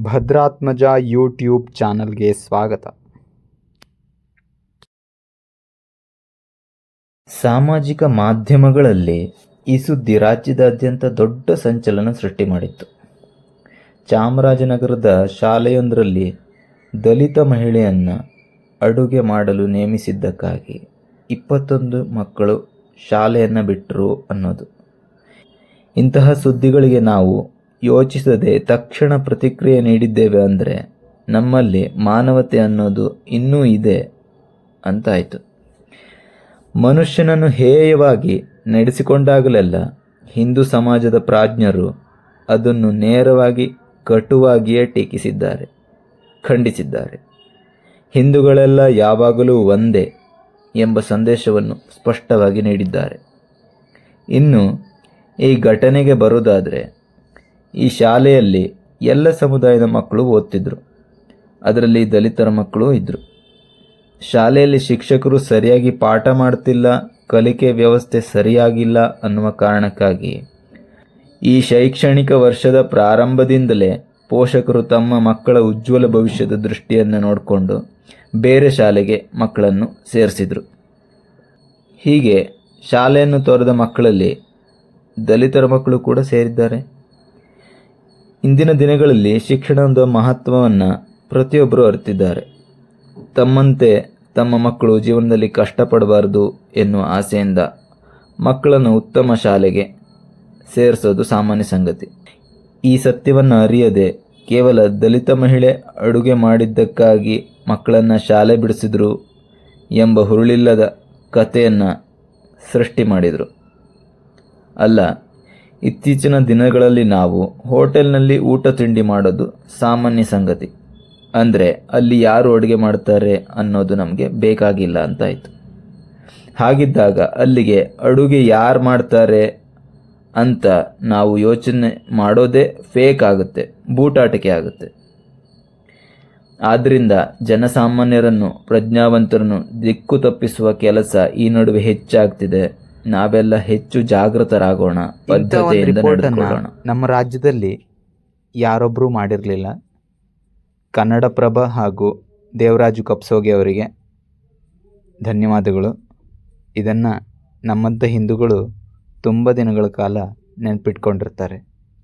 ಭದ್ರಾತ್ಮಜ YouTube ಚಾನಲ್ಗೆ ಸ್ವಾಗತ. ಸಾಮಾಜಿಕ ಮಾಧ್ಯಮಗಳಲ್ಲಿ ಈ ಸುದ್ದಿ ರಾಜ್ಯದಾದ್ಯಂತ ದೊಡ್ಡ ಸಂಚಲನ ಸೃಷ್ಟಿ ಮಾಡಿತ್ತು. ಚಾಮರಾಜನಗರದ ಶಾಲೆಯೊಂದರಲ್ಲಿ ದಲಿತ ಮಹಿಳೆಯನ್ನು ಅಡುಗೆ ಮಾಡಲು ನೇಮಿಸಿದ್ದಕ್ಕಾಗಿ 21 ಮಕ್ಕಳು ಶಾಲೆಯನ್ನು ಬಿಟ್ಟರು ಅನ್ನೋದು. ಇಂತಹ ಸುದ್ದಿಗಳಿಗೆ ನಾವು ಯೋಚಿಸದೆ ತಕ್ಷಣ ಪ್ರತಿಕ್ರಿಯೆ ನೀಡಿದ್ದೇವೆ ಅಂದರೆ ನಮ್ಮಲ್ಲಿ ಮಾನವತೆ ಅನ್ನೋದು ಇನ್ನೂ ಇದೆ ಅಂತಾಯಿತು. ಮನುಷ್ಯನನ್ನು ಹೇಯವಾಗಿ ನಡೆಸಿಕೊಂಡಾಗಲೆಲ್ಲ ಹಿಂದೂ ಸಮಾಜದ ಪ್ರಾಜ್ಞರು ಅದನ್ನು ನೇರವಾಗಿ ಕಟುವಾಗಿಯೇ ಟೀಕಿಸಿದ್ದಾರೆ, ಖಂಡಿಸಿದ್ದಾರೆ. ಹಿಂದೂಗಳೆಲ್ಲ ಯಾವಾಗಲೂ ಒಂದೇ ಎಂಬ ಸಂದೇಶವನ್ನು ಸ್ಪಷ್ಟವಾಗಿ ನೀಡಿದ್ದಾರೆ. ಇನ್ನು ಈ ಘಟನೆಗೆ ಬರುವುದಾದರೆ, ಈ ಶಾಲೆಯಲ್ಲಿ ಎಲ್ಲ ಸಮುದಾಯದ ಮಕ್ಕಳು ಓದ್ತಿದ್ರು, ಅದರಲ್ಲಿ ದಲಿತರ ಮಕ್ಕಳು ಇದ್ದರು. ಶಾಲೆಯಲ್ಲಿ ಶಿಕ್ಷಕರು ಸರಿಯಾಗಿ ಪಾಠ ಮಾಡ್ತಿಲ್ಲ, ಕಲಿಕೆ ವ್ಯವಸ್ಥೆ ಸರಿಯಾಗಿಲ್ಲ ಅನ್ನುವ ಕಾರಣಕ್ಕಾಗಿ ಈ ಶೈಕ್ಷಣಿಕ ವರ್ಷದ ಪ್ರಾರಂಭದಿಂದಲೇ ಪೋಷಕರು ತಮ್ಮ ಮಕ್ಕಳ ಉಜ್ವಲ ಭವಿಷ್ಯದ ದೃಷ್ಟಿಯನ್ನು ನೋಡಿಕೊಂಡು ಬೇರೆ ಶಾಲೆಗೆ ಮಕ್ಕಳನ್ನು ಸೇರಿಸಿದರು. ಹೀಗೆ ಶಾಲೆಯನ್ನು ತೊರೆದ ಮಕ್ಕಳಲ್ಲಿ ದಲಿತರ ಮಕ್ಕಳು ಕೂಡ ಸೇರಿದ್ದಾರೆ. ಇಂದಿನ ದಿನಗಳಲ್ಲಿ ಶಿಕ್ಷಣದ ಮಹತ್ವವನ್ನು ಪ್ರತಿಯೊಬ್ಬರು ಅರಿತಿದ್ದಾರೆ. ತಮ್ಮಂತೆ ತಮ್ಮ ಮಕ್ಕಳು ಜೀವನದಲ್ಲಿ ಕಷ್ಟಪಡಬಾರದು ಎನ್ನುವ ಆಸೆಯಿಂದ ಮಕ್ಕಳನ್ನು ಉತ್ತಮ ಶಾಲೆಗೆ ಸೇರಿಸೋದು ಸಾಮಾನ್ಯ ಸಂಗತಿ. ಈ ಸತ್ಯವನ್ನು ಅರಿಯದೆ ಕೇವಲ ದಲಿತ ಮಹಿಳೆ ಅಡುಗೆ ಮಾಡಿದ್ದಕ್ಕಾಗಿ ಮಕ್ಕಳನ್ನು ಶಾಲೆ ಬಿಡಿಸಿದ್ರು ಎಂಬ ಹುರುಳಿಲ್ಲದ ಕಥೆಯನ್ನು ಸೃಷ್ಟಿ ಮಾಡಿದರು. ಅಲ್ಲ, ಇತ್ತೀಚಿನ ದಿನಗಳಲ್ಲಿ ನಾವು ಹೋಟೆಲ್ನಲ್ಲಿ ಊಟ ತಿಂಡಿ ಮಾಡೋದು ಸಾಮಾನ್ಯ ಸಂಗತಿ. ಅಂದರೆ ಅಲ್ಲಿ ಯಾರು ಅಡುಗೆ ಮಾಡ್ತಾರೆ ಅನ್ನೋದು ನಮಗೆ ಬೇಕಾಗಿಲ್ಲ ಅಂತಾಯಿತು. ಹಾಗಿದ್ದಾಗ ಅಲ್ಲಿಗೆ ಅಡುಗೆ ಯಾರು ಮಾಡ್ತಾರೆ ಅಂತ ನಾವು ಯೋಚನೆ ಮಾಡೋದೇ ಫೇಕ್ ಆಗುತ್ತೆ, ಬೂಟಾಟಿಕೆ ಆಗುತ್ತೆ. ಆದ್ದರಿಂದ ಜನಸಾಮಾನ್ಯರನ್ನು, ಪ್ರಜ್ಞಾವಂತರನ್ನು ದಿಕ್ಕು ತಪ್ಪಿಸುವ ಕೆಲಸ ಈ ನಡುವೆ ಹೆಚ್ಚಾಗ್ತಿದೆ. ನಾವೆಲ್ಲ ಹೆಚ್ಚು ಜಾಗೃತರಾಗೋಣ, ಬದ್ಧತೆಯಿಂದ ನಡೆದುಕೊಳ್ಳೋಣ. ನಮ್ಮ ರಾಜ್ಯದಲ್ಲಿ ಯಾರೊಬ್ಬರೂ ಮಾಡಿರಲಿಲ್ಲ. ಕನ್ನಡಪ್ರಭ ಹಾಗೂ ದೇವರಾಜು ಕಪ್ಸೋಗೆ ಅವರಿಗೆ ಧನ್ಯವಾದಗಳು. ಇದನ್ನು ನಮ್ಮಂಥ ಹಿಂದೂಗಳು ತುಂಬ ದಿನಗಳ ಕಾಲ ನೆನಪಿಟ್ಕೊಂಡಿರ್ತಾರೆ.